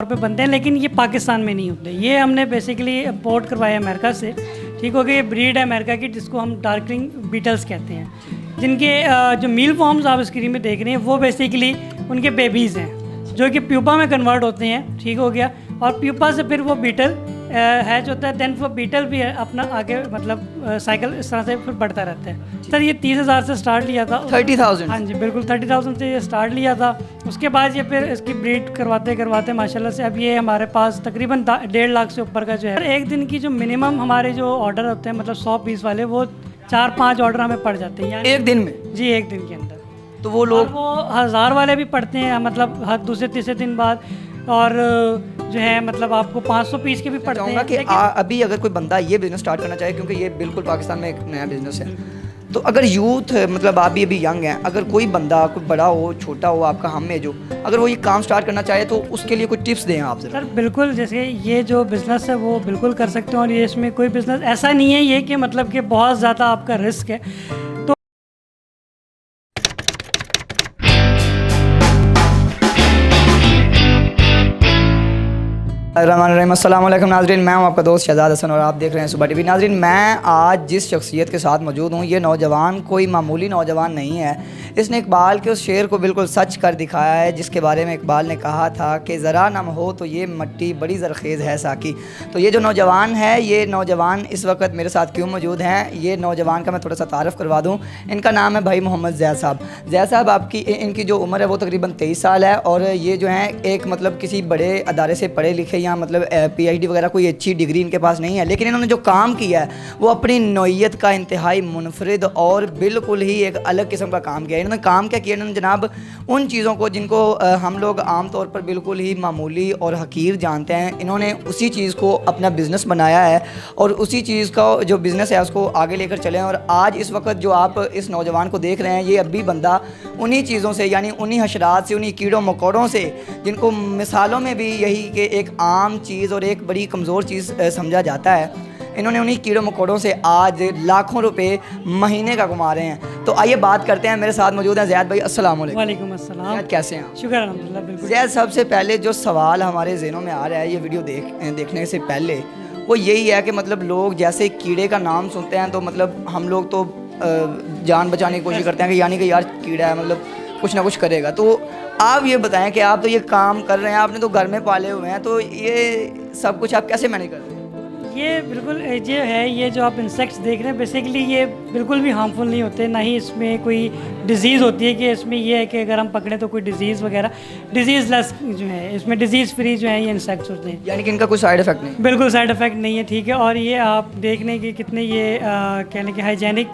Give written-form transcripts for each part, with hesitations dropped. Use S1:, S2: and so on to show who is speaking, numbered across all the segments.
S1: तौर पे बनते हैं, लेकिन ये पाकिस्तान में नहीं होते। ये हमने बेसिकली इम्पोर्ट करवाया अमेरिका से। ठीक हो गया, ये ब्रीड है अमेरिका की जिसको हम डार्कलिंग बीटल्स कहते हैं, जिनके जो मील फॉर्म्स आप स्क्रीन में देख रहे हैं वो बेसिकली उनके बेबीज़ हैं जो कि प्यूपा में कन्वर्ट होते हैं। ठीक हो गया, और प्यूपा से फिर वो बीटल हैच होता है, देन वो बीटल भी है अपना आगे मतलब साइकिल इस तरह से फिर बढ़ता रहता है। सर ये 30,000 से स्टार्ट लिया था।
S2: 30,000?
S1: हाँ जी बिल्कुल, 30,000 से ये स्टार्ट लिया था। उसके बाद ये फिर इसकी ब्रीड करवाते करवाते माशाल्लाह से अब ये हमारे पास तकरीबन 1.5 लाख से ऊपर का जो है। एक दिन की जो मिनिमम हमारे जो ऑर्डर होते हैं मतलब 100 पीस वाले, वो 4-5 ऑर्डर हमें पड़ जाते हैं
S2: एक दिन में?
S1: जी, एक दिन के अंदर।
S2: तो वो लोग
S1: वो 1000 वाले भी पड़ते हैं मतलब हर दूसरे तीसरे दिन बाद, और जो है मतलब आपको 500 पीस के भी पड़ते हैं।
S2: कि अभी अगर कोई बंदा ये बिज़नेस स्टार्ट करना चाहे, क्योंकि ये बिल्कुल पाकिस्तान में एक नया बिज़नेस है, तो अगर यूथ मतलब आप भी अभी यंग हैं, अगर कोई बंदा कोई बड़ा हो छोटा हो आपका हम में जो अगर वो ये काम स्टार्ट करना चाहे तो उसके लिए कोई टिप्स दें आप
S1: सर। बिल्कुल, जैसे ये जो बिज़नेस है वो बिल्कुल कर सकते हैं, और ये इसमें कोई बिज़नेस ऐसा नहीं है ये कि मतलब कि बहुत ज़्यादा आपका रिस्क है। तो
S2: अस्सलाम वालेकुम नाज़रीन, मैं हूं आपका दोस्त शहजाद हसन और आप देख रहे हैं सुबह टीवी। नाज़रीन, मैं आज जिस शख्सियत के साथ मौजूद हूं, ये नौजवान कोई मामूली नौजवान नहीं है। इसने इकबाल के उस शेर को बिल्कुल सच कर दिखाया है जिसके बारे में इकबाल ने कहा था कि ज़रा नम हो तो ये मट्टी बड़ी ज़रखेज़ है साकी। तो ये जो नौजवान है, ये नौजवान इस वक्त मेरे साथ क्यों मौजूद हैं, ये नौजवान का मैं थोड़ा सा तारफ़ करवा दूँ। इनका नाम है भाई मोहम्मद ज़ैद साहब। ज़ैद साहब आपकी इनकी जो उम्र है वो तकरीबन 23 साल है, और ये जो है एक मतलब किसी बड़े अदारे से पढ़े लिखे या मतलब PhD वगैरह कोई अच्छी डिग्री इनके पास नहीं है, लेकिन इन्होंने जो काम किया है वो अपनी नौइयत का इंतहाई मुनफरिद और बिल्कुल ही एक अलग किस्म का काम किया है। इन्होंने काम क्या किया, इन्होंने जनाब उन चीज़ों को जिनको हम लोग आम तौर पर बिल्कुल ही मामूली और हकीर जानते हैं, इन्होंने उसी चीज़ को अपना बिज़नेस बनाया है, और उसी चीज़ का जो बिज़नेस है उसको आगे लेकर चले हैं। और आज इस वक्त जो आप इस नौजवान को देख रहे हैं, ये अभी बंदा उन्हीं चीज़ों से यानी उन्हीं हशरात से, उन्हीं कीड़ों मकोड़ों से, जिनको मिसालों में भी यही कि एक आम चीज़ और एक बड़ी कमज़ोर चीज़ समझा जाता है, इन्होंने उन्हीं कीड़ों मकोड़ों से आज लाखों रुपए महीने का कमा रहे हैं। तो आइए बात करते हैं। मेरे साथ मौजूद हैं ज़ैद भाई। अस्सलाम वालेकुम।
S1: वालेकुम अस्सलाम।
S2: कैसे हैं आप?
S1: शुक्र अल्हम्दुलिल्लाह। बिल्कुल
S2: ज़ैद, सबसे पहले जो सवाल हमारे ज़हनों में आ रहा है ये वीडियो देखने से पहले, वो यही है कि मतलब लोग जैसे कीड़े का नाम सुनते हैं तो मतलब हम लोग तो जान बचाने की कोशिश करते हैं कि यानी कि यार कीड़ा है मतलब कुछ ना कुछ करेगा। तो आप ये बताएं कि आप तो ये काम कर रहे हैं, आपने तो घर में पाले हुए हैं, तो ये सब कुछ आप कैसे मैनेज कर रहे हैं?
S1: ये बिल्कुल ये है, ये जो आप इंसेक्ट्स देख रहे हैं बेसिकली ये बिल्कुल भी हार्मफुल नहीं होते, ना ही इसमें कोई डिज़ीज़ होती है कि इसमें ये है कि अगर हम पकड़ें तो कोई डिज़ीज़ वगैरह, डिज़ीज़ लेस जो है इसमें डिज़ीज़ फ्री जो है ये इंसेक्ट्स होते हैं।
S2: यानी कि इनका कोई साइड इफ़ेक्ट नहीं?
S1: बिल्कुल साइड इफ़ेक्ट नहीं है। ठीक है, और ये आप देखने के कितने ये कहने के हाइजेनिक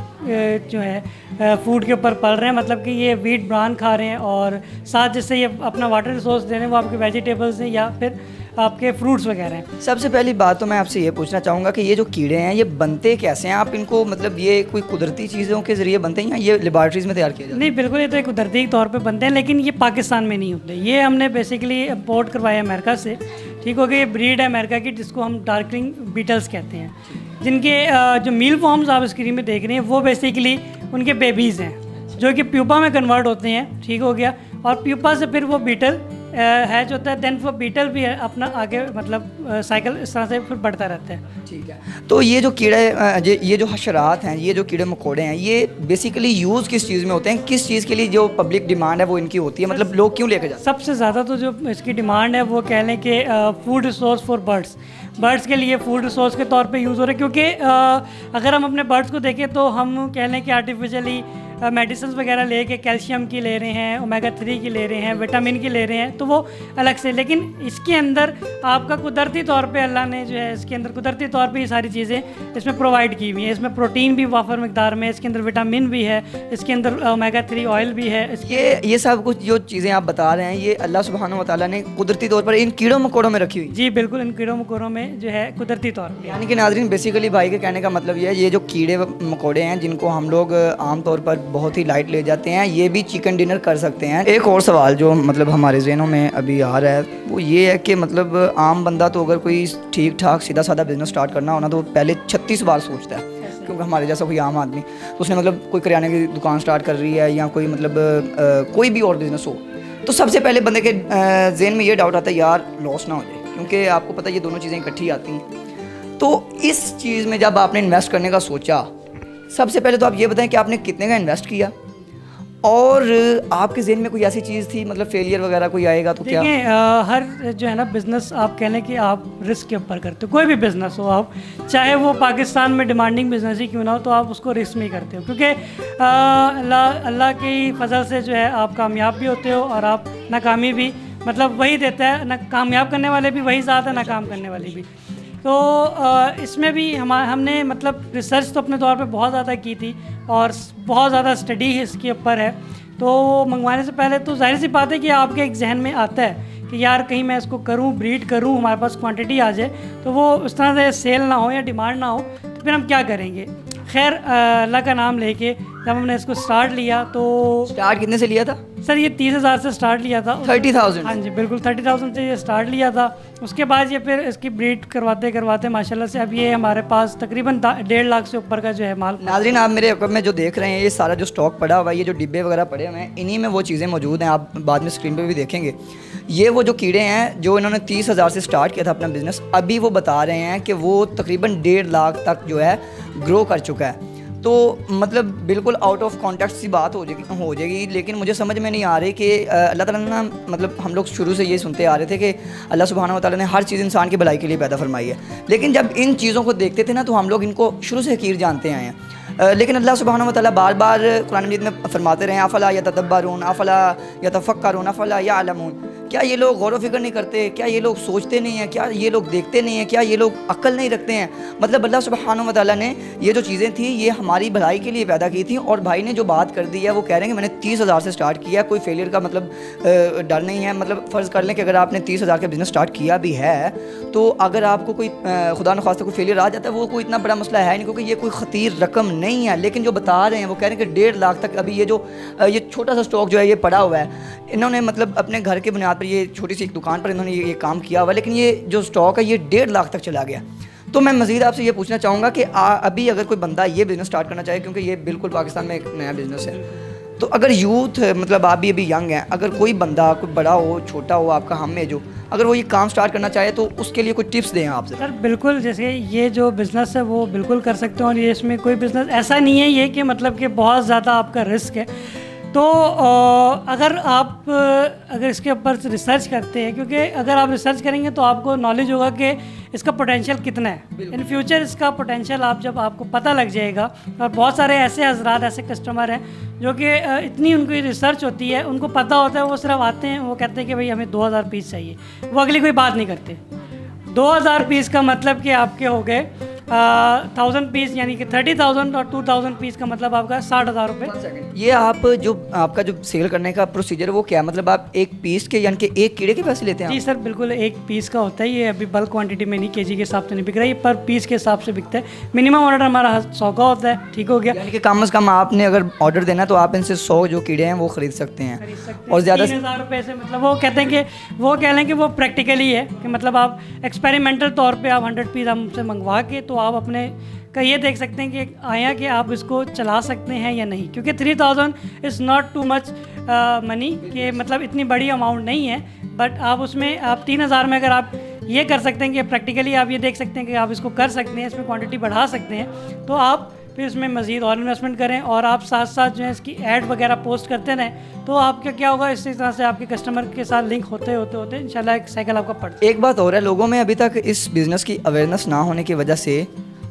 S1: जो है फूड के ऊपर पल रहे हैं, मतलब कि ये वीट ब्रान खा रहे हैं, और साथ जिससे ये अपना वाटर रिसोर्स दे रहे हैं वो आपके वेजिटेबल्स हैं या फिर आपके फ्रूट्स वगैरह हैं।
S2: सबसे पहली बात तो मैं आपसे ये पूछना चाहूँगा कि ये जो कीड़े हैं ये बनते कैसे हैं? आप इनको मतलब ये कोई कुदरती चीज़ों के ज़रिए बनते हैं या ये लेबॉरेटरीज़ में तैयार किया जाता है?
S1: नहीं, बिल्कुल ये तो एक कुदरती तौर पे बनते हैं, लेकिन ये पाकिस्तान में नहीं होते। ये हमने बेसिकली इम्पोर्ट करवाया अमेरिका से। ठीक हो गया, ये ब्रीड है अमेरिका की जिसको हम डार्कलिंग बीटल्स कहते हैं, जिनके जो मील फॉर्म्स आप स्क्रीन में देख रहे हैं वो बेसिकली उनके बेबीज़ हैं जो कि प्यूपा में कन्वर्ट होते हैं। ठीक हो गया, और प्यूपा से फिर वो बीटल हैच होता है, देन वो बीटल भी है अपना आगे मतलब साइकिल इस तरह से फिर बढ़ता रहता है।
S2: ठीक है, तो ये जो कीड़े ये जो हशरात हैं, ये जो कीड़े मकोड़े हैं, ये बेसिकली यूज़ किस चीज़ में होते हैं? किस चीज़ के लिए जो पब्लिक डिमांड है वो इनकी होती है, मतलब लोग क्यों लेकर जाते हैं?
S1: सबसे ज़्यादा तो जो इसकी डिमांड है वो कह लें कि फूड रिसोर्स फॉर बर्ड्स के लिए फूड रिसोर्स के तौर पे यूज़ हो रहे हैं, क्योंकि अगर हम अपने बर्ड्स को देखें तो हम कह लें कि आर्टिफिशियली मेडिसिन वगैरह लेके कैल्शियम की ले रहे हैं, ओमेगा 3 की ले रहे हैं, विटामिन की ले रहे हैं, तो वो अलग से। लेकिन इसके अंदर आपका कुदरती तौर पे अल्लाह ने जो है इसके अंदर कुदरती तौर पे ये सारी चीज़ें इसमें प्रोवाइड की हुई हैं। इसमें प्रोटीन भी वाफर मकदार में, इसके अंदर विटामिन भी है, इसके अंदर ओमेगा 3 ऑयल भी है।
S2: ये सब कुछ जो चीज़ें आप बता रहे हैं ये अल्लाह सुब्हानहू व तआला ने कुदरती तौर पर इन कीड़ों मकोड़ों में रखी हुई?
S1: जी बिल्कुल, इन कीड़ों मकोड़ों में जो है कुदरती तौर पर।
S2: यानी कि नाज़रीन बेसिकली भाई के कहने का मतलब ये जो कीड़े मकोड़े हैं जिनको हम लोग आमतौर पर बहुत ही लाइट ले जाते हैं, ये भी चिकन डिनर कर सकते हैं। एक और सवाल जो मतलब हमारे ज़हनों में अभी आ रहा है वो ये है कि मतलब आम बंदा तो अगर कोई ठीक ठाक सीधा साधा बिज़नेस स्टार्ट करना हो ना तो पहले 36 बार सोचता है, क्योंकि हमारे जैसा कोई आम आदमी तो उसने मतलब कोई किराने की दुकान स्टार्ट कर रही है या कोई मतलब कोई भी और बिज़नेस हो तो सबसे पहले बंदे के जहन में ये डाउट आता है यार लॉस ना हो जाए, क्योंकि आपको पता है ये दोनों चीज़ें इकट्ठी आती हैं। तो इस चीज़ में जब आपने इन्वेस्ट करने का सोचा, सबसे पहले तो आप ये बताएं कि आपने कितने का इन्वेस्ट किया, और आपके जहन में कोई ऐसी चीज़ थी मतलब फेलियर वगैरह कोई आएगा तो क्या?
S1: देखिए हर जो है ना बिज़नेस आप कह लें कि आप रिस्क के ऊपर करते हो, कोई भी बिज़नेस हो आप, चाहे वो पाकिस्तान में डिमांडिंग बिज़नेस ही क्यों ना हो, तो आप उसको रिस्क में ही करते हो, क्योंकि अल्लाह की फजल से जो है आप कामयाब भी होते हो और आप नाकामी भी मतलब वही देता है ना, कामयाब करने वाले भी वही ज़्यादा है, नाकाम करने वाले भी। तो इसमें भी हमने मतलब रिसर्च तो अपने तौर पे बहुत ज़्यादा की थी और बहुत ज़्यादा स्टडी इसके ऊपर है। तो मंगवाने से पहले तो जाहिर सी बात है कि आपके एक जहन में आता है कि यार कहीं मैं इसको करूं, ब्रीड करूं, हमारे पास क्वांटिटी आ जाए, तो वो उस तरह से सेल ना हो या डिमांड ना हो, तो फिर हम क्या करेंगे। खैर अल्लाह का नाम लेके जब हमने इसको स्टार्ट लिया, तो
S2: स्टार्ट कितने से लिया था
S1: सर? ये 30,000 से स्टार्ट लिया था।
S2: 30,000?
S1: हाँ जी बिल्कुल, 30,000 से ये स्टार्ट लिया था। उसके बाद ये फिर इसकी ब्रीड करवाते करवाते माशाल्लाह से अब ये हमारे पास तकरीबन 1.5 लाख से ऊपर का जो है माल।
S2: नाज़रीन आप मेरे अकब में जो देख रहे हैं ये सारा जो स्टॉक पड़ा हुआ है, ये जो डिब्बे वगैरह पड़े हुए हैं, इन्हीं में वो चीज़ें मौजूद हैं, आप बाद में स्क्रीन पे भी देखेंगे। ये वो जो कीड़े हैं जो इन्होंने 30,000 से स्टार्ट किया था अपना बिज़नेस, अभी वो बता रहे हैं कि वो तकरीबन 1.5 लाख तक जो है ग्रो कर चुका है। तो मतलब बिल्कुल आउट ऑफ कॉन्टेक्स्ट सी बात हो जाएगी, लेकिन मुझे समझ में नहीं आ रही कि अल्लाह ताला ना, मतलब हम लोग शुरू से ये सुनते आ रहे थे कि अल्लाह सुब्हानहू व तआला ने हर चीज़ इंसान की भलाई के लिए पैदा फरमाई है, लेकिन जब इन चीज़ों को देखते थे ना तो हम लोग इनको शुरू से हकीर जानते आए हैं। लेकिन अल्लाह सुब्हानहू व तआला बार बार कुरान मजीद में फरमाते रहे अफ़ला यतदब्बरून अफ़ला यतफ़क्करून अफ़ला यअलमून, क्या ये लोग गौर व फिक्र नहीं करते, क्या ये लोग सोचते नहीं हैं, क्या ये लोग देखते नहीं हैं, क्या ये लोग अक्ल नहीं रखते हैं। मतलब अल्लाह सुब्हानहू व तआला ने ये जो चीज़ें थी ये हमारी भलाई के लिए पैदा की थी। और भाई ने जो बात कर दी है वो कह रहे हैं कि मैंने 30,000 से स्टार्ट किया, कोई फेलियर का मतलब डर नहीं है। मतलब फ़र्ज़ कर लें कि अगर आपने 30,000 का बिज़नेस स्टार्ट किया भी है, तो अगर आपको कोई खुदा न खास्ता कोई फेलियर आ जाता है वो कोई इतना बड़ा मसला है नहीं, क्योंकि ये कोई ख़तीर रकम नहीं है। लेकिन जो बता रहे हैं वो कह रहे हैं कि 1.5 लाख तक अभी ये जो ये छोटा सा स्टॉक जो है ये पड़ा हुआ है। इन्होंने मतलब अपने घर के बुनियाद पर ये छोटी सी एक दुकान पर इन्होंने ये काम किया हुआ, लेकिन ये जो स्टॉक है ये 1.5 लाख तक चला गया। तो मैं मज़ीद आपसे ये पूछना चाहूँगा कि अभी अगर कोई बंदा ये बिज़नेस स्टार्ट करना चाहे, क्योंकि ये बिल्कुल पाकिस्तान में एक नया बिज़नेस है, तो अगर यूथ मतलब आप भी अभी यंग हैं, अगर कोई बंदा कोई बड़ा हो छोटा हो आपका हम में जो अगर वो ये काम स्टार्ट करना चाहे तो उसके लिए कुछ टिप्स दें आपसे।
S1: सर बिल्कुल, जैसे ये जो बिज़नेस है वो बिल्कुल कर सकते हो, और ये इसमें कोई बिज़नेस ऐसा नहीं है ये कि मतलब कि बहुत ज़्यादा आपका रिस्क है। तो अगर आप इसके ऊपर रिसर्च करते हैं, क्योंकि अगर आप रिसर्च करेंगे तो आपको नॉलेज होगा कि इसका पोटेंशियल कितना है इन फ्यूचर। इसका पोटेंशियल जब आपको पता लग जाएगा, और बहुत सारे ऐसे हजरात ऐसे कस्टमर हैं जो कि इतनी उनकी रिसर्च होती है, उनको पता होता है, वो सिर्फ आते हैं, वो कहते हैं कि भाई हमें 2,000 पीस चाहिए, वो अगली कोई बात नहीं करते। 2,000 पीस का मतलब कि आपके हो गए 1,000 पीस, यानी कि 30,000, और 2,000 पीस का मतलब आपका 60,000 रुपये।
S2: ये आप जो आपका जो सेल करने का प्रोसीजर है वो क्या, मतलब आप एक पीस के यानी कि एक कीड़े के पैसे लेते हैं?
S1: जी सर बिल्कुल, एक पीस का होता है ये। अभी बल्क क्वांटिटी में नहीं, केजी के हिसाब से नहीं बिक रहा है, ये पर पीस के हिसाब से बिकता है। मिनिमम ऑर्डर हमारा 100 का होता है, ठीक हो गया।
S2: यानी कि कम से कम आपने अगर ऑर्डर देना तो आप इनसे 100 जो कीड़े हैं वो खरीद सकते हैं, और ज़्यादा
S1: 3,000 रुपये से। मतलब वो कहते हैं कि वो कह लें कि वो प्रैक्टिकली है कि मतलब आप एक्सपेरिमेंटल तौर पर आप 100 पीस हमसे मंगवा के तो आप अपने का ये देख सकते हैं कि आया कि आप इसको चला सकते हैं या नहीं, क्योंकि 3,000 is not too much money, कि मतलब इतनी बड़ी अमाउंट नहीं है। बट आप उसमें आप 3,000 में अगर आप ये कर सकते हैं कि प्रैक्टिकली आप ये देख सकते हैं कि आप इसको कर सकते हैं, इसमें क्वांटिटी बढ़ा सकते हैं, तो आप फिर इसमें मज़ीद और इन्वेस्टमेंट करें, और आप साथ साथ जो है इसकी ऐड वगैरह पोस्ट करते रहें, तो आपका क्या होगा, इसी तरह से आपके कस्टमर के साथ लिंक होते होते इंशाल्लाह एक साइकिल आपका पड़।
S2: एक बात और है, लोगों में अभी तक इस बिज़नेस की अवेयरनेस ना होने की वजह से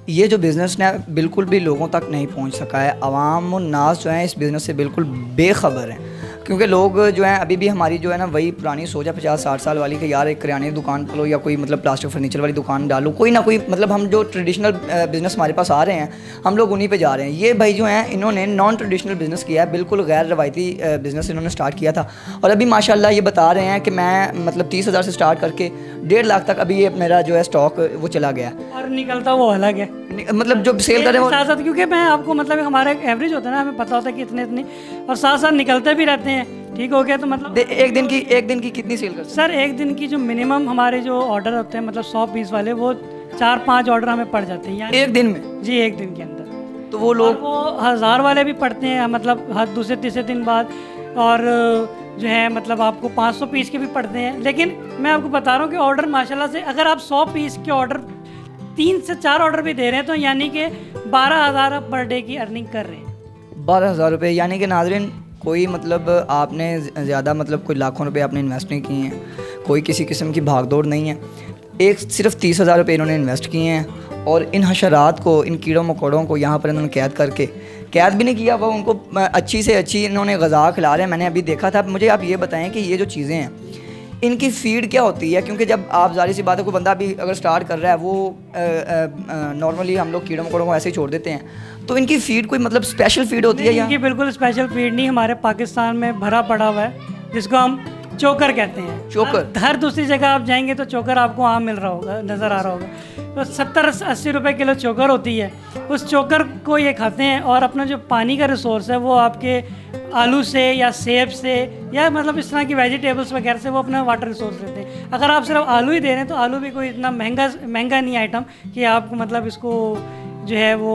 S2: ये जो बिज़नेस है बिल्कुल भी लोगों तक नहीं पहुंच सका है। अवाम और नास जो है इस बिज़नेस से बिल्कुल बेखबर हैं, क्योंकि लोग जो हैं अभी भी हमारी जो है ना वही पुरानी सोच है 50-60 साल वाली कि यार एक किराने की दुकान खोलो या कोई मतलब प्लास्टिक फर्नीचर वाली दुकान डालो, कोई ना कोई मतलब हम जो ट्रेडिशनल बिज़नेस हमारे पास आ रहे हैं हम लोग उन्हीं पे जा रहे हैं। ये भाई जो हैं इन्होंने नॉन ट्रेडिशनल बिज़नेस किया है, बिल्कुल गैर रवायती बिज़नेस इन्होंने स्टार्ट किया था, और अभी माशाल्लाह ये बता रहे हैं कि मैं मतलब 30,000 से स्टार्ट करके 1.5 लाख तक अभी ये मेरा जो है स्टॉक वो चला गया,
S1: और निकलता वो अलग है।
S2: मतलब जो सेल करें
S1: साथ साथ, क्योंकि मैं आपको मतलब हमारा एक एवरेज होता है ना, हमें पता होता है कि इतने, और साथ साथ निकलते भी रहते हैं, ठीक हो गया। तो मतलब
S2: एक दिन की कितनी सेल करते हैं?
S1: सर एक दिन की जो मिनिमम हमारे जो ऑर्डर होते हैं मतलब 100 पीस वाले, वो 4-5 ऑर्डर हमें पड़ जाते हैं यानी
S2: एक दिन में।
S1: जी एक दिन के अंदर।
S2: तो वो लोग
S1: वो 1,000 वाले भी पड़ते हैं, मतलब हर दूसरे तीसरे दिन बाद, और जो है मतलब आपको 500 पीस के भी पड़ते हैं। लेकिन मैं आपको बता रहा हूँ कि ऑर्डर माशाल्लाह से अगर आप 100 पीस के ऑर्डर 3 से 4 ऑर्डर भी दे रहे हैं तो यानी कि 12,000 पर डे की अर्निंग कर रहे हैं।
S2: 12,000 रुपये, यानी कि नाज़रीन कोई मतलब आपने ज़्यादा मतलब कोई लाखों रुपए आपने इन्वेस्ट नहीं किए हैं, कोई किसी किस्म की भागदौड़ नहीं है, एक सिर्फ 30,000 रुपये इन्होंने इन्वेस्ट किए हैं और इन हशरात को, इन कीड़ों मकोड़ों को यहाँ पर इन्होंने कैद भी नहीं किया, वो उनको अच्छी से अच्छी इन्होंने ग़ज़ा खिला रहे हैं। मैंने अभी देखा था। मुझे आप ये बताएं कि ये जो चीज़ें हैं इनकी फ़ीड क्या होती है? क्योंकि जब आप ज़ाहिर सी बात है कोई बंदा भी अगर स्टार्ट कर रहा है, वो नॉर्मली हम लोग कीड़ों मकोड़ों को ऐसे ही छोड़ देते हैं, तो इनकी फ़ीड कोई मतलब स्पेशल फ़ीड होती है?
S1: इनकी बिल्कुल स्पेशल फीड नहीं, हमारे पाकिस्तान में भरा पड़ा हुआ है जिसको हम चोकर कहते हैं।
S2: चोकर?
S1: हर दूसरी जगह आप जाएंगे तो चोकर आपको आम मिल रहा होगा, नज़र आ रहा होगा। तो 70-80 रुपए किलो चोकर होती है। उस चोकर को ये खाते हैं और अपना जो पानी का रिसोर्स है वो आपके आलू से या सेब से या मतलब इस तरह की वेजिटेबल्स वगैरह से वो अपना वाटर रिसोर्स लेते हैं। अगर आप सिर्फ आलू ही दे रहे हैं तो आलू भी कोई इतना महंगा नहीं आइटम कि आपको मतलब इसको जो है वो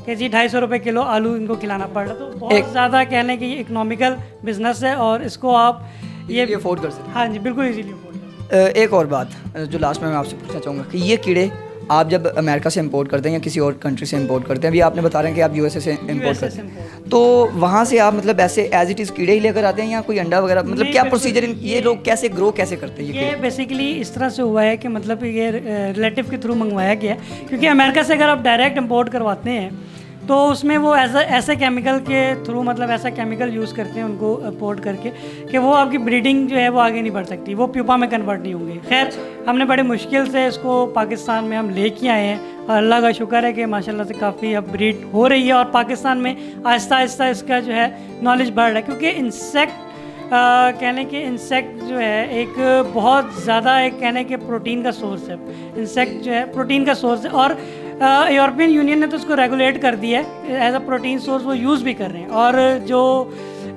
S1: कि जी 250 रुपये किलो आलू इनको खिलाना पड़ रहा है। तो बहुत ज़्यादा कह लें कि ये इकोनॉमिकल बिजनेस है और इसको आप ये
S2: अफोर्ड कर सकते हैं।
S1: हाँ जी, बिल्कुल इजीली अफोर्ड कर सकते हैं।
S2: एक और बात जो लास्ट में मैं आपसे पूछना चाहूँगा कि ये कीड़े आप जब अमेरिका से इंपोर्ट करते हैं या किसी और कंट्री से इंपोर्ट करते हैं, अभी आपने बता रहे हैं कि आप यूएसए से इंपोर्ट करते हैं, तो वहाँ से आप मतलब ऐसे एज इट इज़ कीड़े ही लेकर आते हैं या कोई अंडा वगैरह, मतलब क्या प्रोसीजर ये लोग कैसे ग्रो कैसे करते हैं?
S1: ये बेसिकली इस तरह से हुआ है कि मतलब ये रिलेटिव के थ्रू मंगवाया गया है, क्योंकि अमेरिका से अगर आप डायरेक्ट इंपोर्ट करवाते हैं तो उसमें वो ऐसे केमिकल के थ्रू मतलब ऐसा केमिकल यूज़ करते हैं उनको इंपोर्ट करके कि वो आपकी ब्रीडिंग जो है वो आगे नहीं बढ़ सकती, वो प्यूपा में कन्वर्ट नहीं होंगे। खैर हमने बड़े मुश्किल से इसको पाकिस्तान में हम लेके आए हैं और अल्लाह का शुक्र है कि माशाल्लाह से काफ़ी अब ब्रीड हो रही है और पाकिस्तान में आहिस्ता आहिस्ता इसका जो है नॉलेज बढ़ रहा है। क्योंकि इंसेक्ट कहने के इंसेक्ट जो है एक बहुत ज़्यादा एक कहने के प्रोटीन का सोर्स है। इंसेक्ट जो है प्रोटीन का सोर्स है और यूरोपियन यूनियन ने तो उसको रेगुलेट कर दिया है एज अ प्रोटीन सोर्स, वो यूज़ भी कर रहे हैं। और जो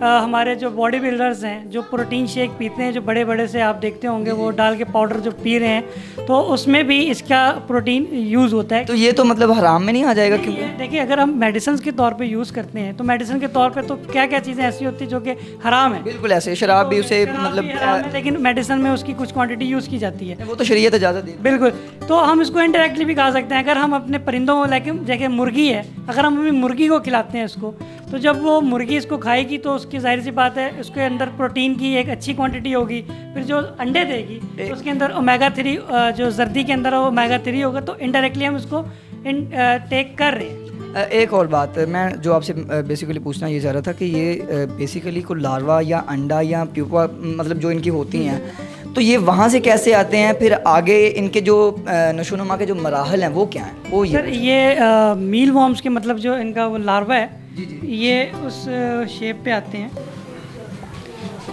S1: हमारे जो बॉडी बिल्डर्स हैं जो प्रोटीन शेक पीते हैं, जो बड़े बड़े से आप देखते होंगे वो डाल के पाउडर जो पी रहे हैं, तो उसमें भी इसका प्रोटीन यूज़ होता है।
S2: तो ये तो मतलब हराम में नहीं आ जाएगा? क्योंकि
S1: देखिए अगर हम मेडिसिन के तौर पे यूज़ करते हैं तो मेडिसिन के तौर पे तो क्या क्या चीज़ें ऐसी होती है जो कि हराम है।
S2: बिल्कुल ऐसे शराब भी उसे मतलब
S1: लेकिन मेडिसिन में उसकी कुछ क्वांटिटी यूज़ की जाती है,
S2: वो तो शरीयत इजाज़त दी।
S1: बिल्कुल। तो हम इसको इनडायरेक्टली भी खा सकते हैं। अगर हम अपने परिंदों को लेकिन जैसे मुर्गी है, अगर हम अपनी मुर्गी को खिलाते हैं इसको, तो जब वो मुर्गी इसको खाएगी तो उसकी जाहिर सी बात है उसके अंदर प्रोटीन की एक अच्छी क्वांटिटी होगी। फिर जो अंडे देगी तो उसके अंदर ओमेगा 3 जो जर्दी के अंदर ओमेगा 3 होगा, तो इनडायरेक्टली हम उसको टेक कर रहे हैं।
S2: एक और बात मैं जो आपसे बेसिकली पूछना ये चाह रहा था कि ये बेसिकली कोई लार्वा या अंडा या प्यूपा मतलब जो इनकी होती हैं, तो ये वहाँ से कैसे आते हैं? फिर आगे इनके जो नशोनुमा के जो मराहल हैं वो क्या हैं? वो
S1: सर ये मील वॉर्म्स के मतलब जो इनका वो लार्वा है ये उस शेप पे आते हैं,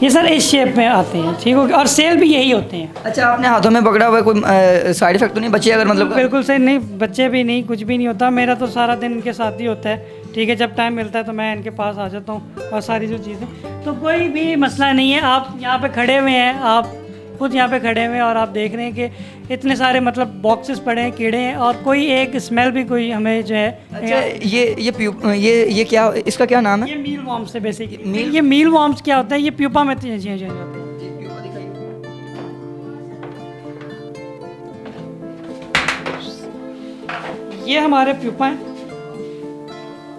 S1: ये सर इस शेप में आते हैं, ठीक हो गया। और सेल भी यही होते हैं।
S2: अच्छा, आपने हाथों में पकड़ा हुआ है, कोई साइड इफेक्ट तो नहीं बच्चे अगर मतलब?
S1: बिल्कुल सही नहीं, बच्चे भी नहीं, कुछ भी नहीं होता। मेरा तो सारा दिन इनके साथ ही होता है, ठीक है। जब टाइम मिलता है तो मैं इनके पास आ जाता हूँ और सारी जो चीज़ें, तो कोई भी मसला नहीं है। आप यहाँ पे खड़े हुए हैं, आप खुद यहाँ पे खड़े हुए हैं और आप देख रहे हैं कि इतने सारे मतलब बॉक्सेस पड़े हैं, कीड़े हैं और कोई एक स्मेल भी कोई हमें जो है।
S2: अच्छा, ये क्या, इसका क्या नाम है?
S1: ये मील वॉर्म्स है बेसिकली। ये मील वॉर्म्स क्या होता है? ये प्यूपा में चेंज होते हैं। ये हमारे प्यूपा हैं,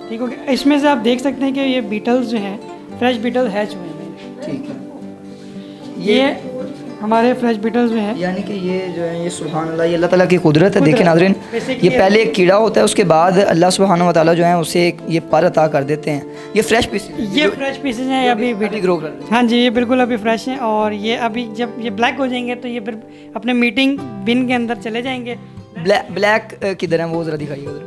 S1: ठीक हो गया। इसमें से आप देख सकते हैं कि ये बीटल्स जो हैं फ्रेश बीटल हैच हुए हैं,
S2: ठीक है।
S1: ये हमारे फ्रेश बीटल्स में है,
S2: यानी कि ये जो है ये सुभान अल्लाह, ये अल्लाह ताला की कुदरत है। देखिए नाज़रीन, ये पहले एक कीड़ा होता है, उसके बाद अल्लाह सुभान व तआला जो है उसे ये पर अता कर देते हैं। ये फ्रेश पीसेस,
S1: ये फ्रेश पीसेस हैं अभी
S2: ग्रो कर रहे हैं।
S1: हाँ जी, ये बिल्कुल अभी फ्रेश हैं और ये अभी जब ये ब्लैक हो जाएंगे तो ये फिर अपने मीटिंग बिन के अंदर चले जाएंगे।
S2: ब्लैक किधर है वो ज़रा दिखाइए उधर।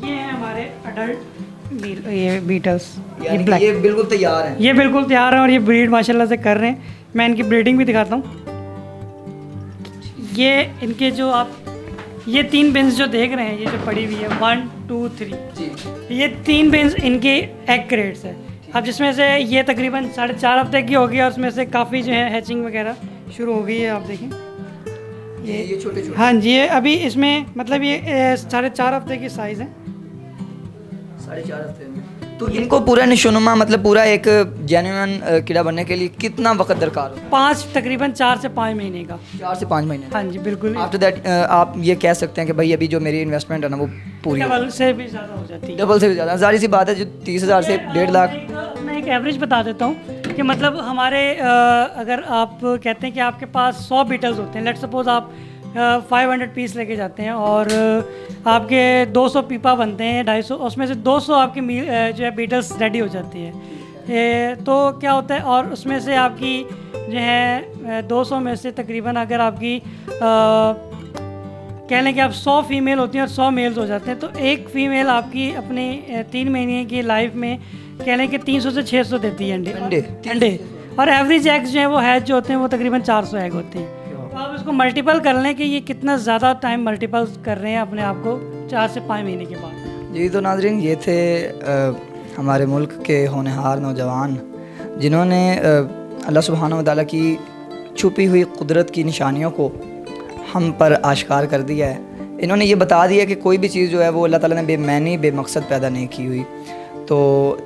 S1: ये है हमारे अडल्ट ये बीटल्स,
S2: ये ब्लैक, ये बिल्कुल तैयार हैं।
S1: ये बिल्कुल तैयार हैं और ये ब्रीड माशाल्लाह से कर रहे हैं। मैं इनकी ब्रीडिंग भी दिखाता हूँ। ये इनके जो आप ये 3 बिन्स जो देख रहे हैं, ये जो पड़ी हुई है 1 2 3, ये 3 बिन्स इनके एग क्रेट्स है। अब जिसमें से ये तकरीबन 4.5 हफ्ते की होगी और उसमें से काफ़ी जो है हैचिंग वगैरह शुरू हो गई है। आप देखें
S2: ये छोटे छोटे,
S1: हाँ जी, ये अभी इसमें मतलब ये 4.5 हफ्ते की साइज़ है।
S2: 4.5 हफ्ते में। तो इनको पूरा निशोनुमा मतलब पूरा एक जेन्युइन कीड़ा बनने के लिए कितना वक्त दरकार होता है?
S1: तकरीबन 4 से 5 महीने का।
S2: 4 से 5 महीने।
S1: हाँ जी बिल्कुल।
S2: आफ्टर दैट आप ये कह सकते हैं कि भाई अभी जो मेरी इन्वेस्टमेंट है ना वो पूरी
S1: डबल से भी ज़्यादा हो जाती है।
S2: डबल से भी ज़्यादा, जाहिर सी बात है जो 30,000 से 1.5 लाख।
S1: मैं एक एवरेज बता देता हूँ कि मतलब हमारे अगर आप कहते हैं कि आपके पास 100 बीटल्स होते हैं, लेट सपोज आप 500 पीस लेके जाते हैं और आपके 200 पीपा बनते हैं 250, उसमें से 200 आपकी जो है बीटल्स रेडी हो जाती है। तो क्या होता है, और उसमें से आपकी जो है 200 में से तकरीबन अगर आपकी कह लें कि आप 100 फीमेल होती हैं और 100 मेल्स हो जाते हैं, तो एक फ़ीमेल आपकी अपने 3 महीने की लाइफ में कह लें कि 300 से 600 देती है अंडे। और एवरेज एग्स जो है वो हैच जो होते हैं वो तकरीबन 400 एग होते हैं। तो आप इसको मल्टीपल कर लें कि ये कितना ज़्यादा टाइम मल्टीपल कर रहे हैं अपने आप को 4 से 5 महीने के बाद।
S2: जी तो नाज़रीन, ये थे हमारे मुल्क के होनहार नौजवान जिन्होंने अल्लाह सुब्हानहू व तआला की छुपी हुई कुदरत की निशानियों को हम पर आश्कार कर दिया है। इन्होंने ये बता दिया कि कोई भी चीज़ जो है वो अल्लाह ताला ने बेमैनी बेमकसद पैदा नहीं की हुई। तो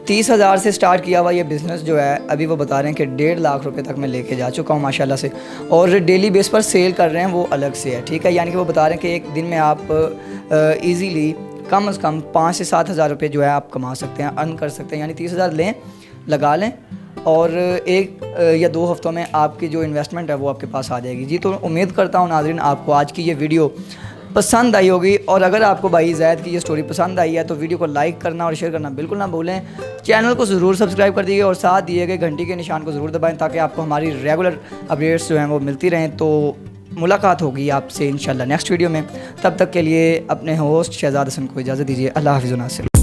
S2: 30,000 से स्टार्ट किया हुआ ये बिज़नेस जो है अभी वो बता रहे हैं कि 1.5 लाख रुपए तक मैं लेके जा चुका हूँ माशाल्लाह से, और डेली बेस पर सेल कर रहे हैं वो अलग से है, ठीक है। यानी कि वो बता रहे हैं कि एक दिन में आप ईज़िली कम से कम 5 से 7 हज़ार रुपये जो है आप कमा सकते हैं, अर्न कर सकते हैं। यानी 30,000 लें, लगा लें और 1 या 2 हफ्तों में आपकी जो इन्वेस्टमेंट है वो आपके पास आ जाएगी। जी तो उम्मीद करता हूँ नाज़रीन आपको आज की ये वीडियो पसंद आई होगी, और अगर आपको भाई ज़ैद की ये स्टोरी पसंद आई है तो वीडियो को लाइक करना और शेयर करना बिल्कुल ना भूलें। चैनल को ज़रूर सब्सक्राइब कर दीजिए और साथ दिए गए घंटी के निशान को ज़रूर दबाएं ताकि आपको हमारी रेगुलर अपडेट्स जो हैं वो मिलती रहें। तो मुलाकात होगी आपसे इंशाल्लाह नेक्स्ट वीडियो में। तब तक के लिए अपने होस्ट शहजाद हसन को इजाज़त दीजिए। अल्लाह हाफ़िज़।